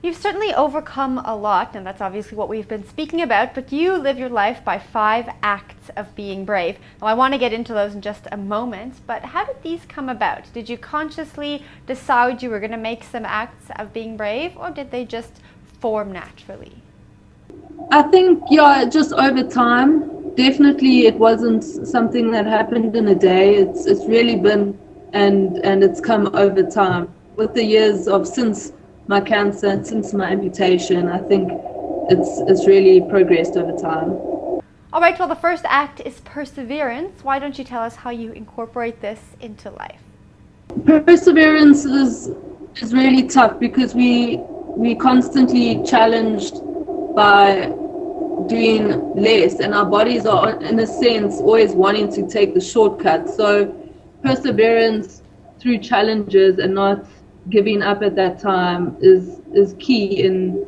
You've certainly overcome a lot, and that's obviously what we've been speaking about, but you live your life by 5 acts of being brave. Now, I want to get into those in just a moment, but how did these come about? Did you consciously decide you were going to make some acts of being brave, or did they just form naturally? I think, yeah, just over time. Definitely, it wasn't something that happened in a day. It's really been, and it's come over time. With the years of since my cancer and since my amputation, I think it's really progressed over time. All right, well, the first act is perseverance. Why don't you tell us how you incorporate this into life? Perseverance is really tough because we constantly challenged by doing less, and our bodies are in a sense always wanting to take the shortcut. So perseverance through challenges and not giving up at that time is key in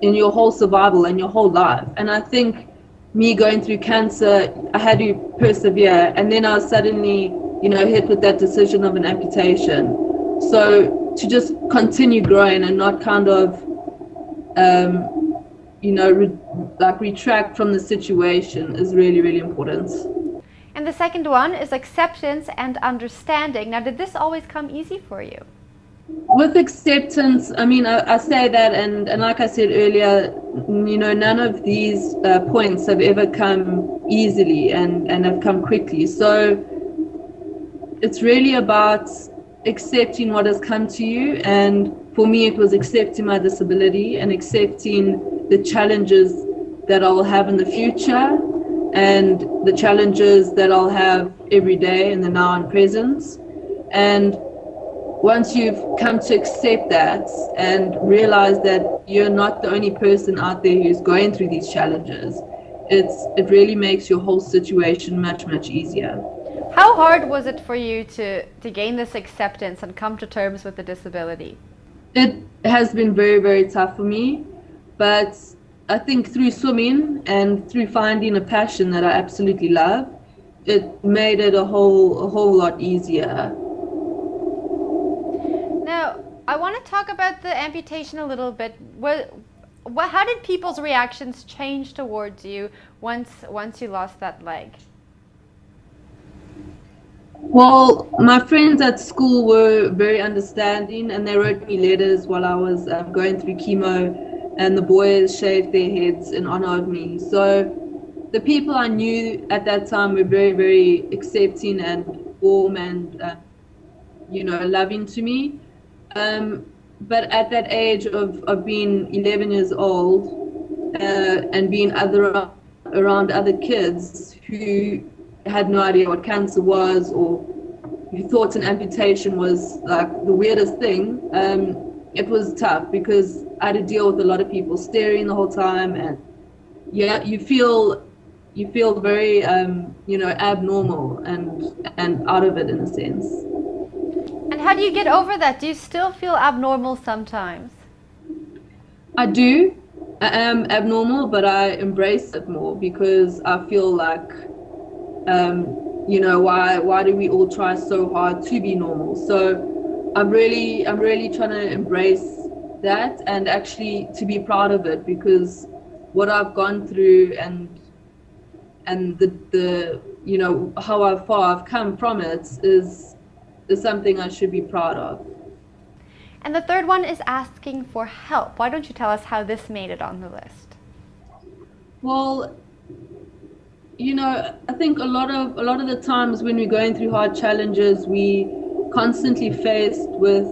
your whole survival and your whole life. And I think me going through cancer, I had to persevere, and then I was suddenly hit with that decision of an amputation. So to just continue growing and not kind of retract from the situation is really, really important. And the second one is acceptance and understanding. Now, did this always come easy for you? With acceptance, I say that, and like I said earlier, none of these points have ever come easily and have come quickly. So it's really about accepting what has come to you, and for me it was accepting my disability and accepting the challenges that I'll have in the future and the challenges that I'll have every day in the now and present. And once you've come to accept that and realize that you're not the only person out there who's going through these challenges, it really makes your whole situation much, much easier. How hard was it for you to gain this acceptance and come to terms with the disability? It has been very, very tough for me, but I think through swimming and through finding a passion that I absolutely love, it made it a whole lot easier. Now, I want to talk about the amputation a little bit. How did people's reactions change towards you once you lost that leg? Well, my friends at school were very understanding, and they wrote me letters while I was going through chemo, and the boys shaved their heads in honor of me. So the people I knew at that time were very, very accepting and warm and loving to me. But at that age of being 11 years old and being around other kids who had no idea what cancer was, or who thought an amputation was like the weirdest thing, it was tough because I had to deal with a lot of people staring the whole time, and you feel very abnormal and out of it in a sense. And how do you get over that? Do you still feel abnormal sometimes? I do. I am abnormal, but I embrace it more because I feel like why do we all try so hard to be normal? So I'm really trying to embrace that and actually to be proud of it, because what I've gone through and the how far I've come from it is something I should be proud of. And the third one is asking for help. Why don't you tell us how this made it on the list? Well, I think a lot of the times when we're going through hard challenges, we constantly faced with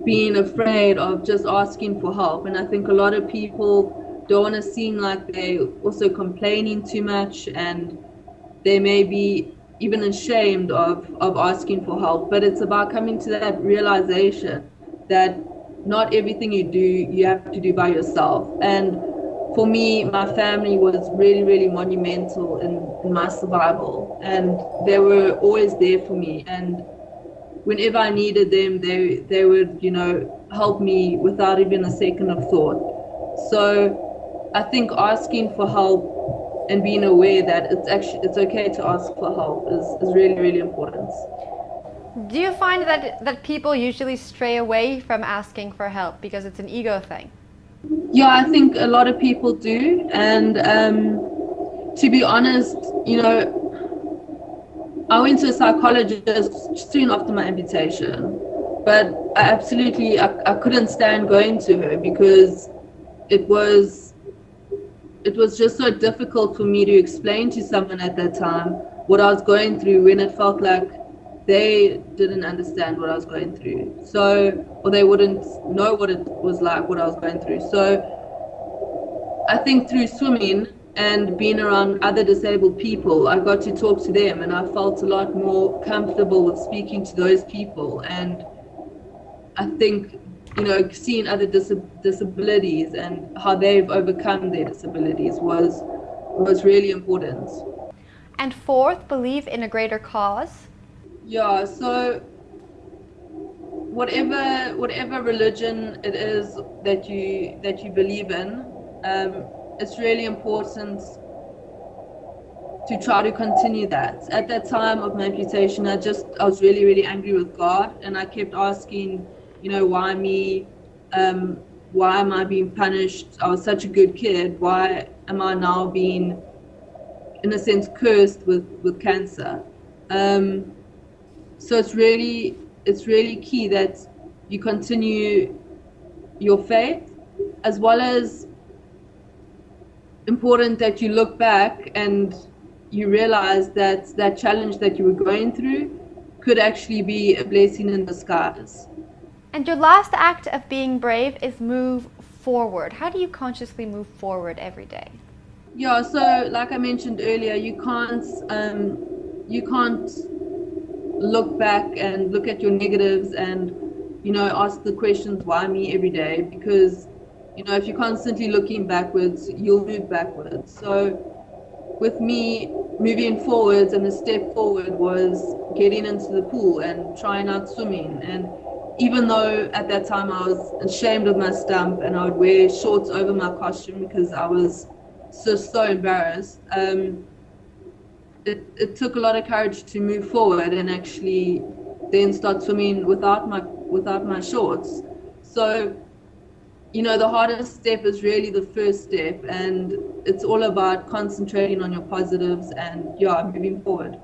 being afraid of just asking for help. And I think a lot of people don't want to seem like they're also complaining too much, and they may be even ashamed of asking for help. But it's about coming to that realization that not everything you do, you have to do by yourself. And for me, my family was really, really monumental in my survival, and they were always there for me. And whenever I needed them, they would, help me without even a second of thought. So I think asking for help and being aware that it's okay to ask for help is really, really important. Do you find that people usually stray away from asking for help because it's an ego thing? Yeah, I think a lot of people do. And to be honest, you know, I went to a psychologist soon after my amputation, but I couldn't stand going to her because it was it was just so difficult for me to explain to someone at that time what I was going through when it felt like they didn't understand what I was going through. So, or they wouldn't know what it was like, what I was going through. So I think through swimming and being around other disabled people, I got to talk to them and I felt a lot more comfortable with speaking to those people. And I think, you know, seeing other disabilities and how they've overcome their disabilities was really important. And fourth, believe in a greater cause. Yeah, so whatever religion it is that you believe in, it's really important to try to continue that. At that time of my amputation, I was really, really angry with God, and I kept asking, you know, why me? Why am I being punished? I was such a good kid. Why am I now being, in a sense, cursed with cancer? So it's really key that you continue your faith, as well as important that you look back and you realize that that challenge that you were going through could actually be a blessing in disguise. And your last act of being brave is move forward. How do you consciously move forward every day? Yeah, so like I mentioned earlier, you can't look back and look at your negatives and, you know, ask the questions, why me, every day, because, you know, if you're constantly looking backwards, you'll move backwards. So with me, moving forwards, and the step forward was getting into the pool and trying out swimming. And even though at that time I was ashamed of my stump and I would wear shorts over my costume because I was just so embarrassed, it took a lot of courage to move forward and actually then start swimming without my shorts. So, you know, the hardest step is really the first step, and it's all about concentrating on your positives and, yeah, moving forward.